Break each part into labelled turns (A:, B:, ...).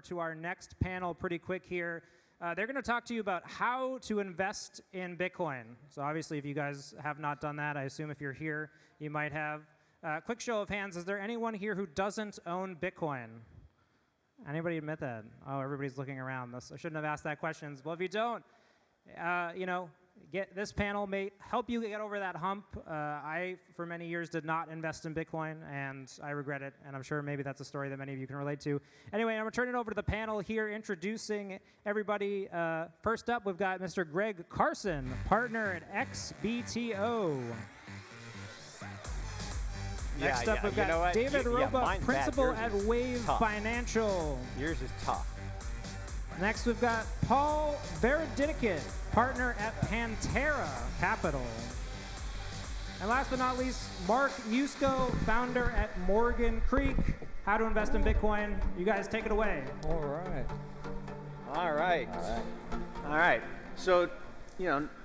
A: to our next panel pretty quick here. They're going to talk to you about how to invest in Bitcoin. So obviously, if you guys have not done that, I assume if you're here, you might have. Quick show of hands, is there anyone here who doesn't own Bitcoin? Anybody admit that? Oh, everybody's looking around. I shouldn't have asked that question. Well, if you don't, this panel may help you get over that hump. I, for many years, did not invest in Bitcoin, and I regret it. And I'm sure maybe that's a story that many of you can relate to. Anyway, I'm going to turn it over to the panel here, introducing everybody. First up, we've got Mr. Greg Carson, partner at XBTO. Next up, we've got David Roebuck, principal at Wave Financial.
B: Yours is tough.
A: Next, we've got Paul Veradittakit, partner at Pantera Capital. And last but not least, Mark Yusko, founder at Morgan Creek. How to invest in Bitcoin. You guys take it away.
B: All right. So,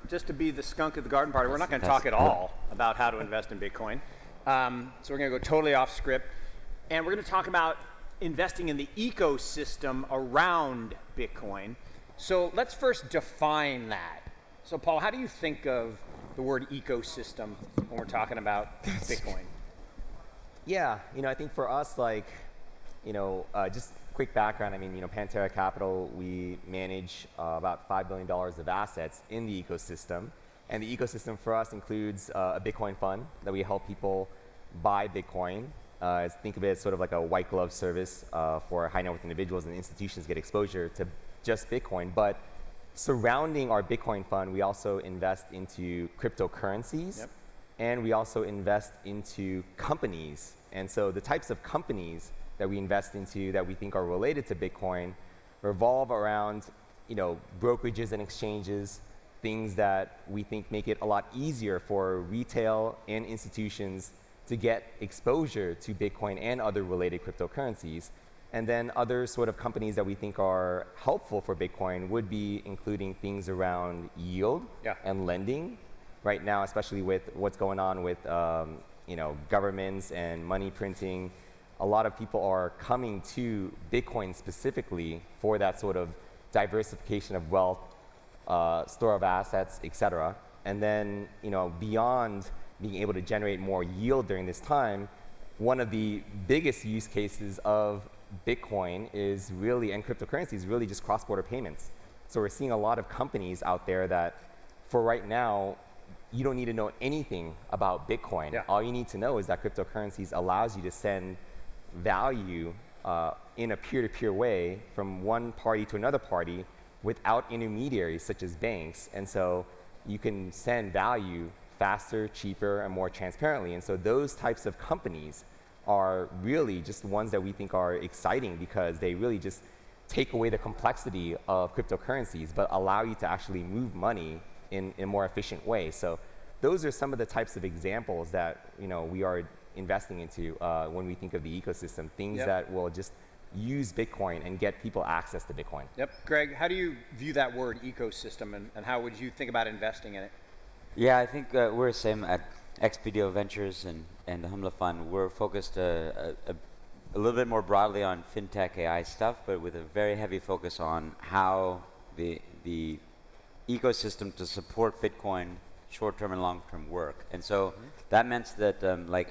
B: just to be the skunk at the garden party, we're not going to talk at all about how to invest in Bitcoin. So we're going to go totally off script. And we're going to talk about investing in the ecosystem around Bitcoin. So let's first define that. So Paul, how do you think of the word ecosystem when we're talking about Bitcoin?
C: Yeah, I think for us, just quick background. Pantera Capital, we manage about $5 billion of assets in the ecosystem. And the ecosystem for us includes a Bitcoin fund that we help people buy Bitcoin. Think of it as sort of like a white glove service for high net worth individuals and institutions get exposure to just Bitcoin. But surrounding our Bitcoin fund, we also invest into cryptocurrencies, and we also invest into companies. And so the types of companies that we invest into that we think are related to Bitcoin revolve around, brokerages and exchanges, things that we think make it a lot easier for retail and institutions to get exposure to Bitcoin and other related cryptocurrencies. And then other sort of companies that we think are helpful for Bitcoin would be including things around yield and lending. Right now, especially with what's going on with governments and money printing, a lot of people are coming to Bitcoin specifically for that sort of diversification of wealth, store of assets, et cetera. And then, beyond being able to generate more yield during this time, one of the biggest use cases of Bitcoin is really, and cryptocurrency is really just cross-border payments. So we're seeing a lot of companies out there that, for right now, you don't need to know anything about Bitcoin.
B: Yeah.
C: All you need to know is that cryptocurrencies allows you to send value in a peer-to-peer way from one party to another party without intermediaries such as banks. And so you can send value faster, cheaper, and more transparently. And so those types of companies are really just the ones that we think are exciting because they really just take away the complexity of cryptocurrencies but allow you to actually move money in a more efficient way. So those are some of the types of examples that we are investing into when we think of the ecosystem, things that will just use Bitcoin and get people access to Bitcoin.
B: Greg, how do you view that word ecosystem and how would you think about investing in it?
D: Yeah, I think we're the same at XBTO Ventures and the Humla Fund. We're focused a little bit more broadly on fintech AI stuff, but with a very heavy focus on how the ecosystem to support Bitcoin short-term and long-term work. And so that meant that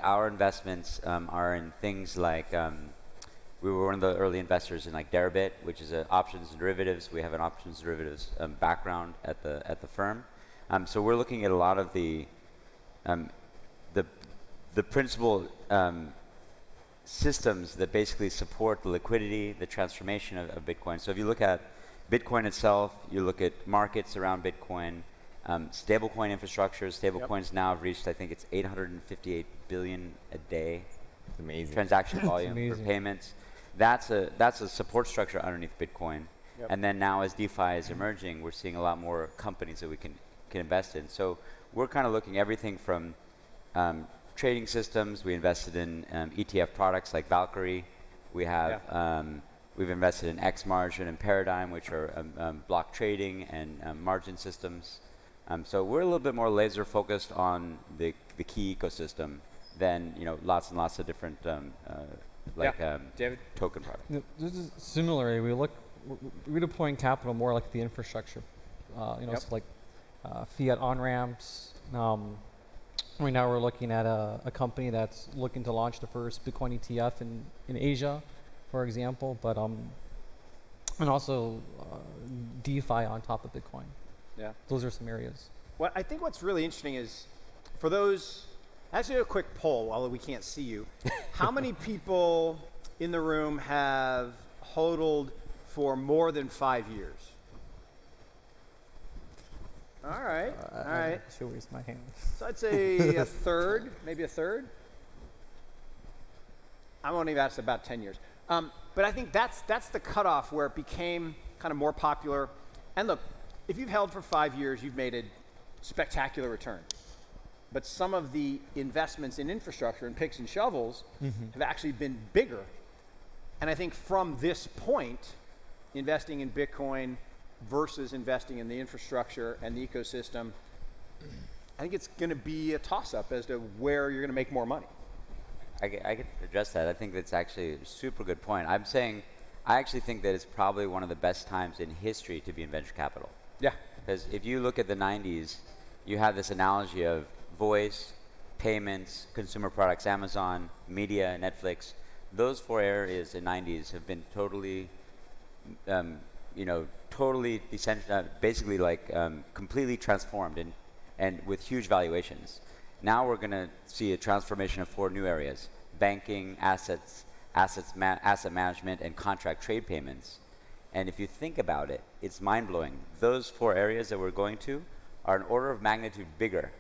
D: our investments are in things like we were one of the early investors in Deribit, which is options and derivatives. We have an options derivatives background at the firm. So we're looking at a lot of the principal systems that basically support the liquidity, the transformation of Bitcoin. So if you look at Bitcoin itself, you look at markets around Bitcoin, stablecoin infrastructure. Stablecoins now have reached, I think it's 858 billion a day.
C: It's amazing.
D: Transaction volume for payments. That's a support structure underneath Bitcoin. And then now as DeFi is emerging, we're seeing a lot more companies that we can invest in. So we're kind of looking everything from trading systems. We invested in ETF products like Valkyrie. We have we've invested in XMargin and Paradigm, which are block trading and margin systems. So we're a little bit more laser focused on the key ecosystem than lots and lots of different like
B: David?
D: token product.
E: This is similarly, we're deploying capital more like the infrastructure,
B: Yep.
E: so like fiat on-ramps. Right now we're looking at a company that's looking to launch the first Bitcoin ETF in Asia, for example, but and also DeFi on top of Bitcoin.
B: Yeah.
E: Those are some areas.
B: What I think what's really interesting is, for those, actually a quick poll, although we can't see you. How many people in the room have hodled for more than 5 years? All right, all right.
E: I should raise my hand.
B: So I'd say a third, maybe a third. I'm only that's about 10 years. But I think that's the cutoff where it became kind of more popular. And look, if you've held for 5 years, you've made a spectacular return. But some of the investments in infrastructure and picks and shovels have actually been bigger. And I think from this point, investing in Bitcoin versus investing in the infrastructure and the ecosystem, I think it's going to be a toss-up as to where you're going to make more money.
D: I could address that. I think that's actually a super good point. I'm saying I actually think that it's probably one of the best times in history to be in venture capital.
B: Yeah.
D: Because if you look at the 90s, you have this analogy of voice, payments, consumer products, Amazon, media, Netflix. Those 4 areas in 90s have been totally, totally basically like completely transformed and with huge valuations. Now we're going to see a transformation of 4 new areas: banking, asset management, and contract trade payments. And if you think about it, it's mind-blowing. Those 4 areas that we're going to are an order of magnitude bigger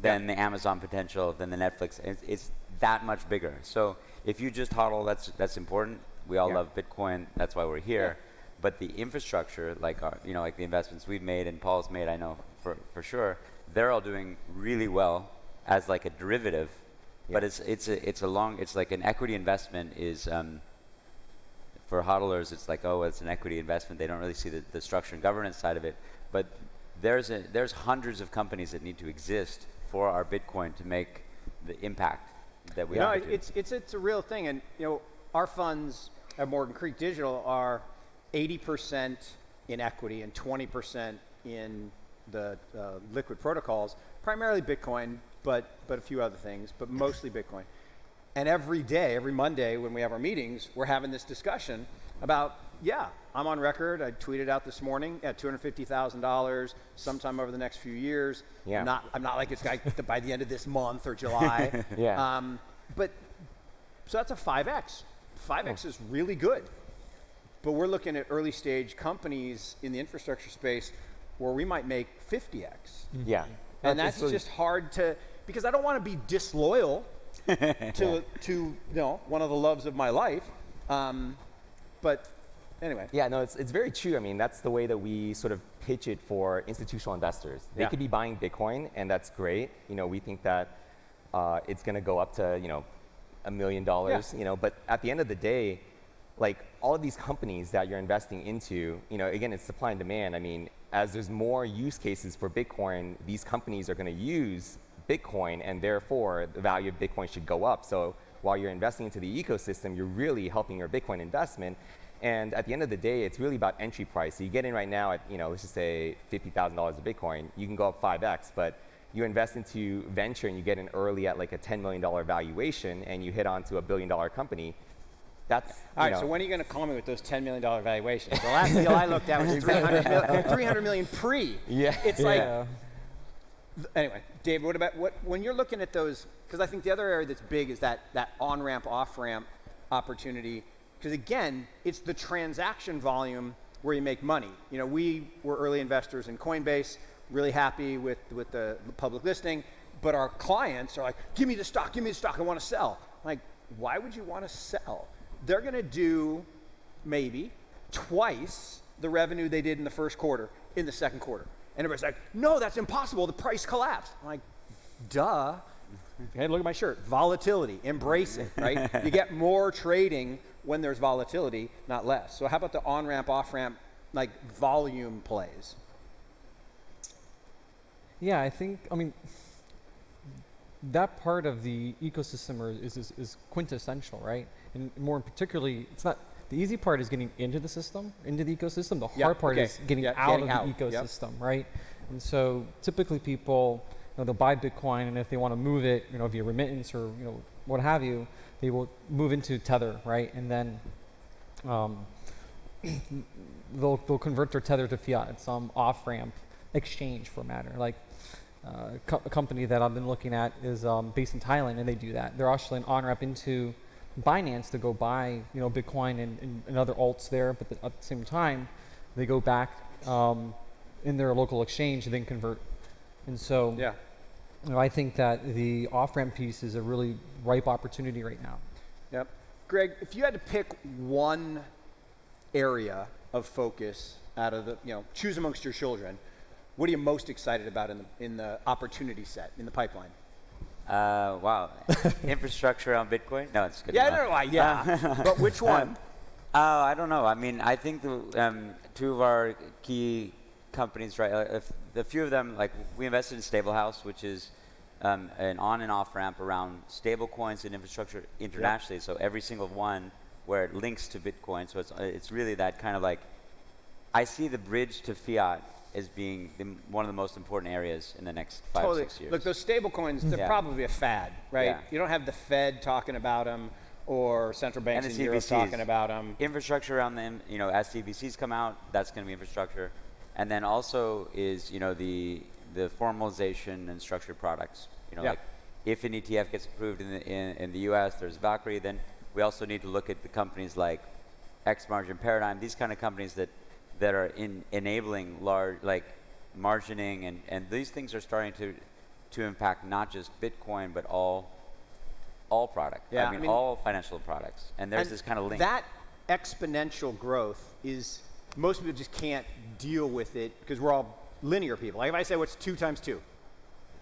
D: than the Amazon potential, than the Netflix. It's that much bigger. So if you just hodl, that's important. We all love Bitcoin. That's why we're here. But the infrastructure, like like the investments we've made and Paul's made, I know for sure, they're all doing really well as like a derivative. But it's like an equity investment is. For hodlers, it's like, oh, it's an equity investment. They don't really see the structure and governance side of it. But there's hundreds of companies that need to exist for our Bitcoin to make the impact that we have to do.
B: It's a real thing. And our funds at Morgan Creek Digital are 80% in equity and 20% in the liquid protocols, primarily Bitcoin, but a few other things, but mostly Bitcoin. And every day, every Monday when we have our meetings, we're having this discussion about, I'm on record. I tweeted out this morning at $250,000 sometime over the next few years.
C: Yeah.
B: I'm not like it's like by the end of this month or July. But so that's a 5x. 5x is really good. But we're looking at early stage companies in the infrastructure space where we might make 50x.
C: Yeah.
B: And that's just hard to, because I don't want to be disloyal to one of the loves of my life. But anyway.
C: Yeah, no, it's very true. I mean, that's the way that we sort of pitch it for institutional investors. They could be buying Bitcoin, and that's great. We think that it's going to go up to, $1 million, but at the end of the day, like all of these companies that you're investing into, again, it's supply and demand. I mean, as there's more use cases for Bitcoin, these companies are going to use Bitcoin, and therefore the value of Bitcoin should go up. So while you're investing into the ecosystem, you're really helping your Bitcoin investment. And at the end of the day, it's really about entry price. So you get in right now at, let's just say $50,000 of Bitcoin, you can go up 5x, but you invest into venture and you get in early at like a $10 million valuation and you hit onto $1 billion company. That's,
B: all right, so when are you going to call me with those $10 million valuations? The last deal I looked at was 300 million pre.
C: Yeah.
B: It's like, anyway, Dave, when you're looking at those, because I think the other area that's big is that on-ramp, off-ramp opportunity, because again, it's the transaction volume where you make money. We were early investors in Coinbase, really happy with the public listing, but our clients are like, give me the stock, I want to sell. I'm like, why would you want to sell? They're going to do maybe twice the revenue they did in the first quarter in the second quarter. And everybody's like, no, that's impossible. The price collapsed. I'm like, duh. Hey, look at my shirt. Volatility. Embrace it, right? You get more trading when there's volatility, not less. So how about the on-ramp, off-ramp, like volume plays?
E: Yeah, I mean, that part of the ecosystem is quintessential, right? And more particularly, it's not, the easy part is getting into the system, into the ecosystem. The hard part is getting out of the ecosystem, right? And so typically people, they'll buy Bitcoin, and if they want to move it, via remittance or what have you, they will move into Tether, right? And then they'll convert their Tether to fiat at some off-ramp exchange for matter. Like a company that I've been looking at is based in Thailand, and they do that. They're actually an on-ramp into Binance to go buy Bitcoin and other alts there, but at the same time, they go back in their local exchange and then convert. And so I think that the off-ramp piece is a really ripe opportunity right now.
B: Yep. Greg, if you had to pick one area of focus out of the, choose amongst your children, what are you most excited about in the opportunity set, in the pipeline?
D: Wow. Infrastructure on Bitcoin? No, it's good.
B: But which one?
D: I don't know. I mean, I think two of our key companies, right? A few of them, like we invested in Stablehouse, which is an on and off ramp around stable coins and infrastructure internationally. So every single one where it links to Bitcoin. So it's really that kind of like, I see the bridge to fiat as being one of the most important areas in the next 5 or 6 years.
B: Look, those stable coins, they're probably a fad, right?
D: Yeah.
B: You don't have the Fed talking about them or central banks in Europe talking about them.
D: Infrastructure around them, as CBDCs come out, that's going to be infrastructure. And then also is, the formalization and structured products. Like if an ETF gets approved in the US, there's Valkyrie, then we also need to look at the companies like X Margin Paradigm, these kind of companies that are enabling large, like margining, and these things are starting to impact not just Bitcoin, but all products.
B: Yeah,
D: I mean, all financial products. And there's this kind of link.
B: That exponential growth is, most people just can't deal with it because we're all linear people. Like if I say, what's 2 times 2?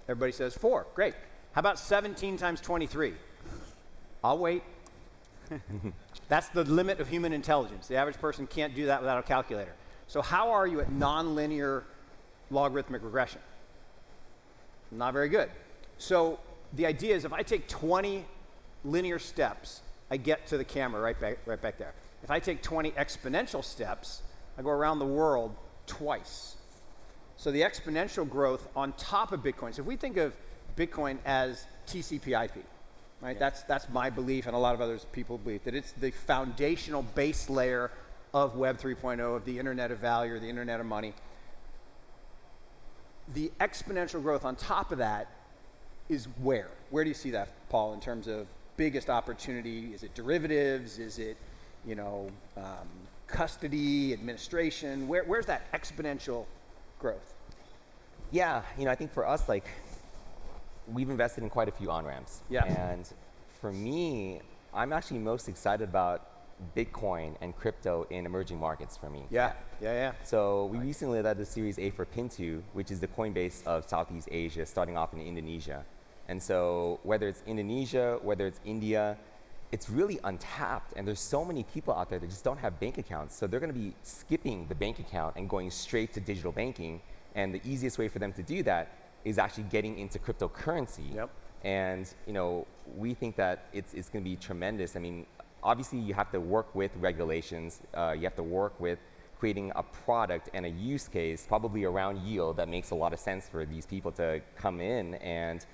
B: Everybody says 4. Great. How about 17 times 23? I'll wait. That's the limit of human intelligence. The average person can't do that without a calculator. So how are you at nonlinear logarithmic regression? Not very good. So the idea is if I take 20 linear steps, I get to the camera right back there. If I take 20 exponential steps, I go around the world twice. So the exponential growth on top of Bitcoin. So if we think of Bitcoin as TCP/IP, right? Yeah. That's my belief, and a lot of others people believe that it's the foundational base layer of Web 3.0, of the Internet of Value, or the Internet of Money. The exponential growth on top of that is where? Where do you see that, Paul, in terms of biggest opportunity? Is it derivatives? Is it, custody, administration? Where's that exponential growth?
C: Yeah, I think for us, we've invested in quite a few on-ramps.
B: Yeah.
C: And for me, I'm actually most excited about Bitcoin and crypto in emerging markets for me.
B: Yeah.
C: So we recently led the Series A for Pintu, which is the Coinbase of Southeast Asia, starting off in Indonesia. And so whether it's Indonesia, whether it's India, it's really untapped. And there's so many people out there that just don't have bank accounts. So they're going to be skipping the bank account and going straight to digital banking. And the easiest way for them to do that is actually getting into cryptocurrency.
B: Yep.
C: And we think that it's going to be tremendous. I mean, obviously you have to work with regulations. You have to work with creating a product and a use case, probably around yield, that makes a lot of sense for these people to come in and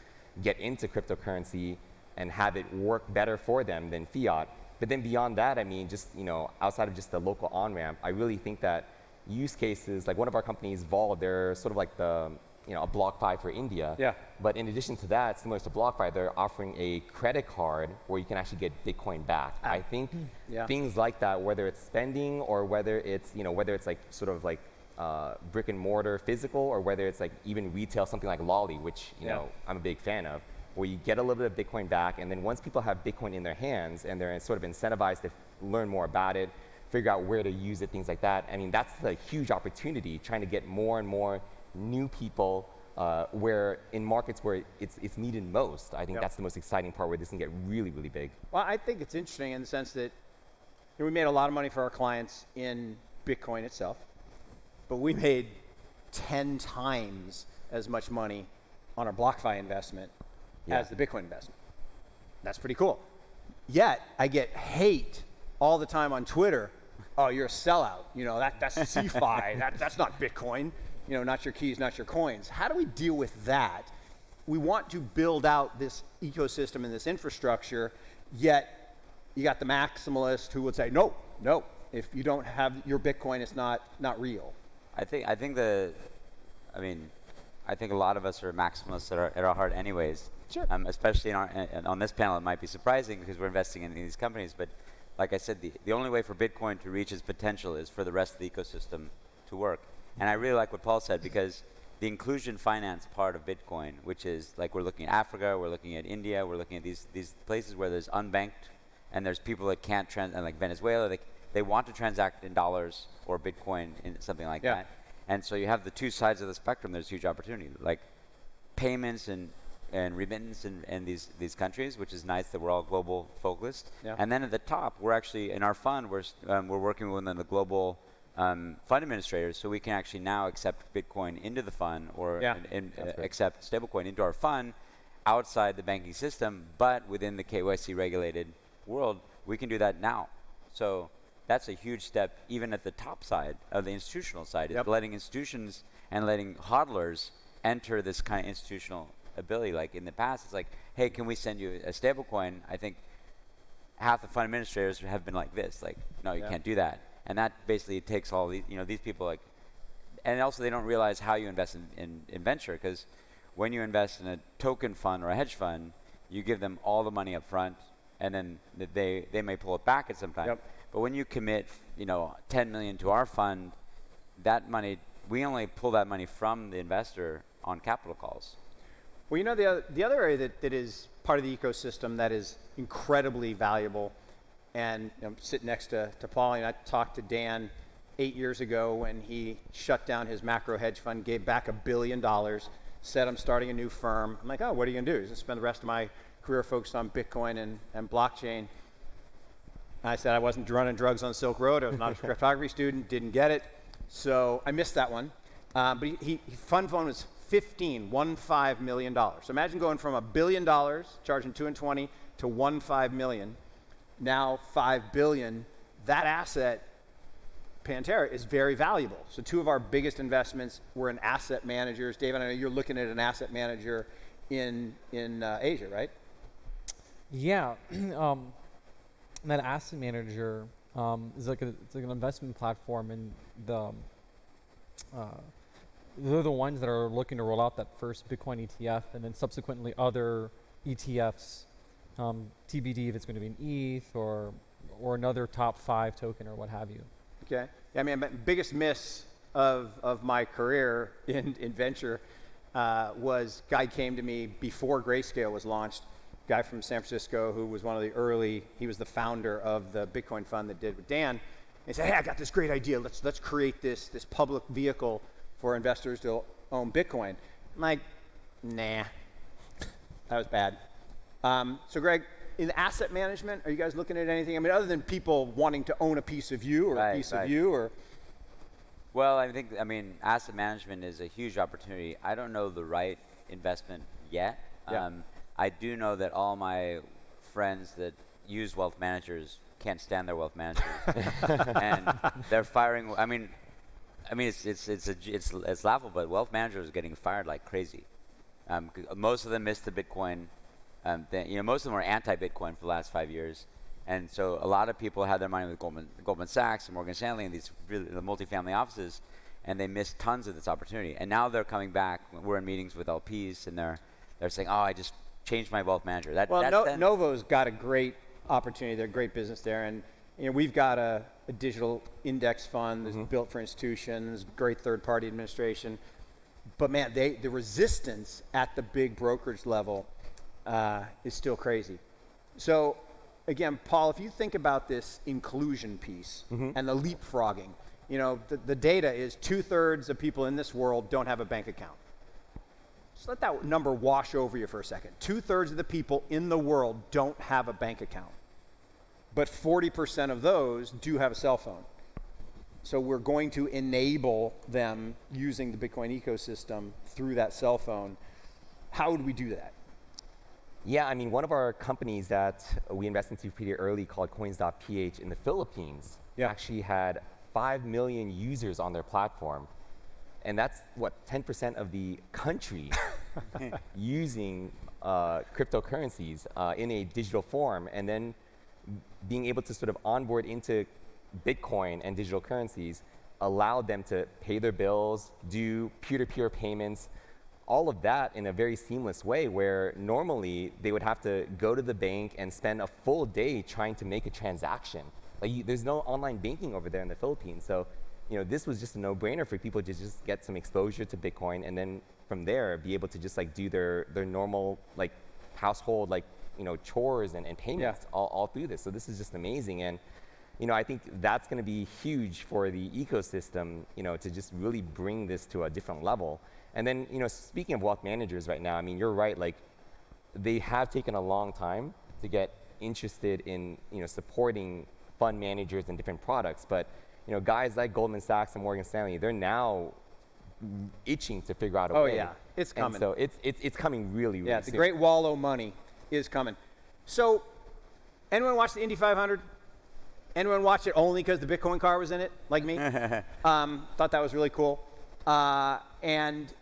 C: get into cryptocurrency and have it work better for them than fiat. But then beyond that, I mean, just outside of just the local on-ramp, I really think that use cases, like one of our companies, Vol, they're sort of like the a BlockFi for India.
B: Yeah.
C: But in addition to that, similar to BlockFi, they're offering a credit card where you can actually get Bitcoin back. I think things like that, whether it's spending or whether it's like sort of like brick and mortar physical, or whether it's like even retail, something like Lolly, which I'm a big fan of, where you get a little bit of Bitcoin back, and then once people have Bitcoin in their hands and they're sort of incentivized to learn more about it, figure out where to use it, things like that. I mean, that's the huge opportunity, trying to get more and more new people where in markets where it's needed most. I think that's the most exciting part, where this can get really, really big.
B: Well, I think it's interesting in the sense that we made a lot of money for our clients in Bitcoin itself, but we made 10 times as much money on our BlockFi investment as the Bitcoin investment. That's pretty cool. Yet I get hate all the time on Twitter. Oh, you're a sellout. You know, that's CeFi. That's not Bitcoin. You know, not your keys, not your coins. How do we deal with that? We want to build out this ecosystem and this infrastructure, yet you got the maximalist who would say, no, if you don't have your Bitcoin, it's not real.
D: I think a lot of us are maximalists at our heart anyways.
B: Sure.
D: Especially on this panel, it might be surprising because we're investing in these companies. But like I said, the only way for Bitcoin to reach its potential is for the rest of the ecosystem to work. And I really like what Paul said, because the inclusion finance part of Bitcoin, which is like we're looking at Africa, we're looking at India, we're looking at these places where there's unbanked and there's people that can't like Venezuela, they want to transact in dollars or Bitcoin in something like that. And so you have the two sides of the spectrum. There's huge opportunity, like payments and remittance in these countries, which is nice that we're all global focused.
B: Yeah.
D: And then at the top, we're actually in our fund, we're working with the global fund administrators, so we can actually now accept Bitcoin into the fund or accept stablecoin into our fund outside the banking system, but within the KYC regulated world, we can do that now. So that's a huge step, even at the top side of the institutional side, is letting institutions and letting hodlers enter this kind of institutional ability. Like in the past, it's like, hey, can we send you a stablecoin? I think half the fund administrators have been like this, like, no, you can't do that. And that basically takes all these, these people like, and also they don't realize how you invest in venture, because when you invest in a token fund or a hedge fund, you give them all the money up front, and then they may pull it back at some time. But when you commit, 10 million to our fund, that money, we only pull that money from the investor on capital calls.
B: Well, the other area that is part of the ecosystem that is incredibly valuable, and I'm sitting next to Paul, and I talked to Dan 8 years ago when he shut down his macro hedge fund, gave back $1 billion, said, I'm starting a new firm. I'm like, oh, what are you going to do? He's going to spend the rest of my career focused on Bitcoin and blockchain. I said I wasn't running drugs on Silk Road. I was not a cryptography student, didn't get it. So I missed that one. But his fund was $15 million. So imagine going from $1 billion, charging 2 and 20, to 15 million. Now $5 billion. That asset, Pantera, is very valuable. So two of our biggest investments were in asset managers. David, I know you're looking at an asset manager in Asia, right?
E: Yeah. That asset manager is like it's like an investment platform, and they're the ones that are looking to roll out that first Bitcoin ETF, and then subsequently other ETFs, TBD if it's going to be an ETH or another top 5 token or what have you.
B: Okay. Yeah, I mean, biggest miss of my career in venture was guy came to me before Grayscale was launched. Guy from San Francisco who was one of the early, he was the founder of the Bitcoin fund that did with Dan. He said, hey, I got this great idea. Let's create this public vehicle for investors to own Bitcoin. I'm like, nah, that was bad. So Greg, in asset management, are you guys looking at anything? I mean, other than people wanting to own a piece of you or a piece of you, or?
D: Well, I mean, asset management is a huge opportunity. I don't know the right investment yet.
B: Yeah.
D: I do know that all my friends that use wealth managers can't stand their wealth managers, and they're firing. I mean, it's laughable, but wealth managers are getting fired like crazy. Most of them missed the Bitcoin. Most of them were anti-Bitcoin for the last 5 years, and so a lot of people had their money with Goldman Sachs and Morgan Stanley and these really the multifamily offices, and they missed tons of this opportunity. And now they're coming back. We're in meetings with LPs, and they're saying, "Oh, I just changed my wealth manager."
B: Novo's got a great opportunity. They're a great business there, and we've got a digital index fund that's built for institutions, great third-party administration. But man, the resistance at the big brokerage level is still crazy. So again, Paul, if you think about this inclusion piece and the leapfrogging, the data is 2/3 of people in this world don't have a bank account. Just let that number wash over you for a second. 2/3 of the people in the world don't have a bank account, but 40% of those do have a cell phone. So we're going to enable them using the Bitcoin ecosystem through that cell phone. How would we do that?
C: Yeah, I mean, one of our companies that we invested into pretty early called Coins.ph in the Philippines actually had 5 million users on their platform. And that's, what, 10% of the country using cryptocurrencies in a digital form, and then being able to sort of onboard into Bitcoin and digital currencies allowed them to pay their bills, do peer-to-peer payments, all of that in a very seamless way, where normally they would have to go to the bank and spend a full day trying to make a transaction. Like, there's no online banking over there in the Philippines. So, you know, this was just a no-brainer for people to just get some exposure to Bitcoin, and then from there be able to just like do their normal like household like, you know, chores and payments all through this. So this is just amazing. And you know, I think that's going to be huge for the ecosystem, you know, to just really bring this to a different level. And then, you know, speaking of wealth managers right now, I mean, you're right, like they have taken a long time to get interested in, you know, supporting fund managers and different products. But, you know, guys like Goldman Sachs and Morgan Stanley, they're now itching to figure out a way.
B: Oh yeah, it's coming.
C: And so it's coming really, really
B: Yeah,
C: soon.
B: the great wallow money is coming. So, anyone watch the Indy 500? Anyone watch it only because the Bitcoin car was in it, like me? Thought that was really cool. And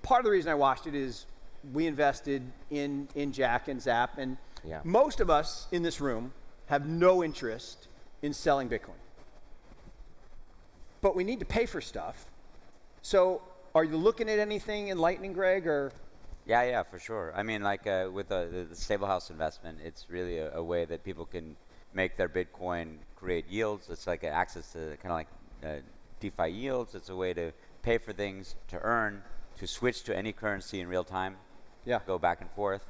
B: part of the reason I watched it is we invested in Jack and Zap, and most of us in this room have no interest in selling Bitcoin. But we need to pay for stuff. So are you looking at anything enlightening, Greg, or?
D: Yeah, for sure. I mean, like with the stable house investment, it's really a way that people can make their Bitcoin create yields. It's like access to kind of like DeFi yields. It's a way to pay for things, to earn, to switch to any currency in real time, go back and forth.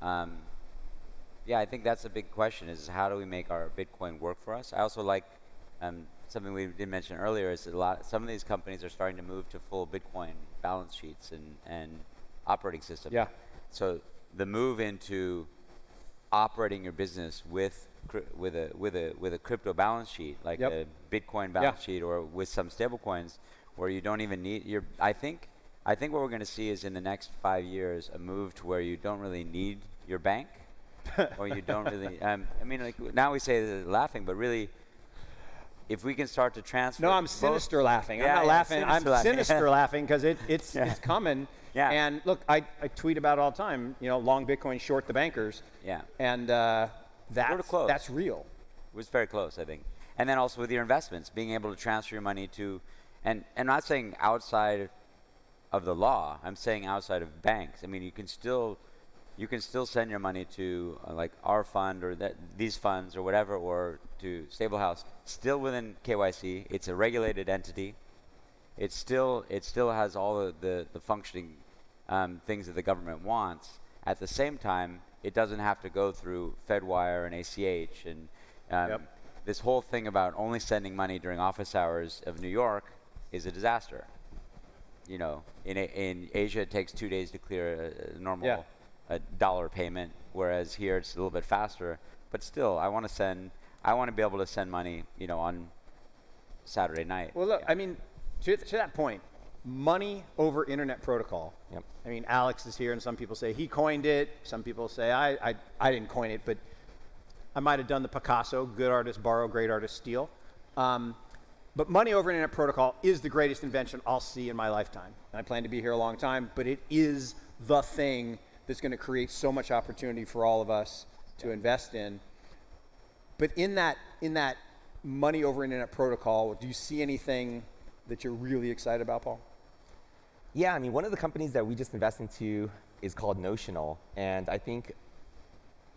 D: Yeah, I think that's a big question, is how do we make our Bitcoin work for us? I also like something we did mention earlier is that some of these companies are starting to move to full Bitcoin balance sheets and operating systems.
B: Yeah.
D: So the move into operating your business with a crypto balance sheet, like a Bitcoin balance sheet, or with some stable coins, where you don't even need your. I think what we're going to see is in the next 5 years a move to where you don't really need your bank, or you don't really. I mean, like now we say this laughing, but really, if we can start to transfer.
B: No, I'm sinister laughing. I'm not laughing. I'm sinister laughing because it's coming.
D: Yeah.
B: And look, I tweet about it all the time. You know, long Bitcoin, short the bankers.
D: Yeah.
B: And that's real.
D: It was very close, I think. And then also with your investments, being able to transfer your money to, and I'm not saying outside of the law. I'm saying outside of banks. I mean, you can still send your money to like our fund or these funds or whatever, or to Stablehouse, still within KYC. It's a regulated entity. It still has all the functioning things that the government wants. At the same time, it doesn't have to go through FedWire and ACH. And this whole thing about only sending money during office hours of New York is a disaster. You know, in Asia, it takes 2 days to clear a normal dollar payment, whereas here it's a little bit faster. But still, I want to be able to send money, you know, on Saturday night.
B: Well, look, I mean, to that point, money over internet protocol.
C: Yep.
B: I mean, Alex is here, and some people say he coined it. Some people say I didn't coin it, but I might have done the Picasso, good artist borrow, great artist steal. But money over internet protocol is the greatest invention I'll see in my lifetime. And I plan to be here a long time, but it is the thing that's going to create so much opportunity for all of us to invest in. But in that money over internet protocol, do you see anything that you're really excited about, Paul?
C: Yeah, I mean, one of the companies that we just invested into is called Notional, and I think,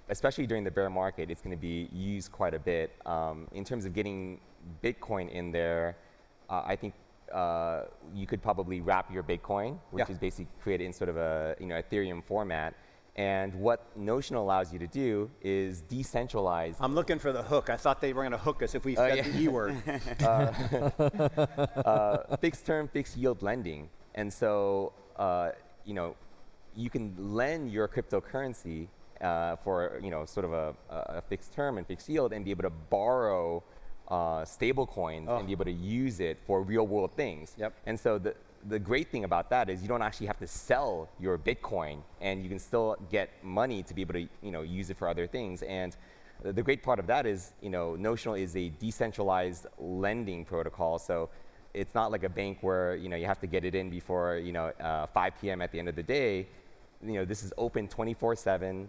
C: especially during the bear market, it's going to be used quite a bit. In terms of getting Bitcoin in there, I think you could probably wrap your Bitcoin, which is basically created in sort of a Ethereum format. And what Notional allows you to do is decentralize.
B: I'm looking for the hook. I thought they were going to hook us if we said the E word.
C: Fixed term, fixed yield lending. And so, you can lend your cryptocurrency for, sort of a fixed term and fixed yield, and be able to borrow stable coins and be able to use it for real world things.
B: Yep.
C: And so the great thing about that is you don't actually have to sell your Bitcoin, and you can still get money to be able to use it for other things. And the great part of that is Notional is a decentralized lending protocol. So it's not like a bank where you have to get it in before 5 p.m. at the end of the day. This is open 24/7.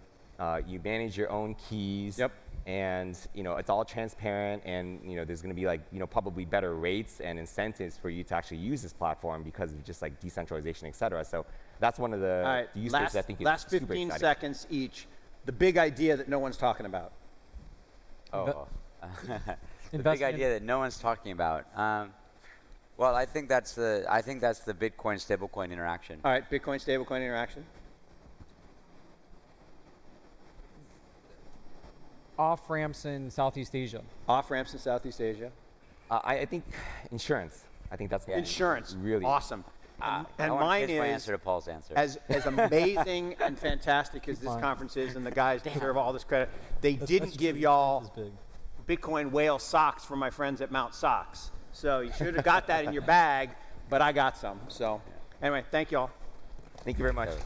C: You manage your own keys.
B: Yep.
C: And it's all transparent, and there's going to be like probably better rates and incentives for you to actually use this platform because of just like decentralization, et cetera. So that's one of the use cases I think is
B: last
C: super
B: 15
C: exciting.
B: seconds each. The big idea that no one's talking about.
D: Oh, the big
E: Invest in-
D: idea that no one's talking about. Well, I think that's the Bitcoin stablecoin interaction.
B: All right, Bitcoin stablecoin interaction.
E: Off ramps in Southeast Asia.
B: Off ramps in Southeast Asia.
C: I think insurance. I think that's
B: Insurance.
C: really
B: Awesome.
D: I
B: And
D: want to
B: mine
D: change my
B: is
D: answer to Paul's answer.
B: as amazing and fantastic as this
E: Fine.
B: conference is, and the guys deserve all this credit. They
E: That's
B: didn't give
E: true.
B: y'all
E: It's big.
B: Bitcoin whale socks from my friends at Mount Socks. So you should have got that in your bag, but I got some. So anyway, thank y'all.
C: Thank you very much.
D: So-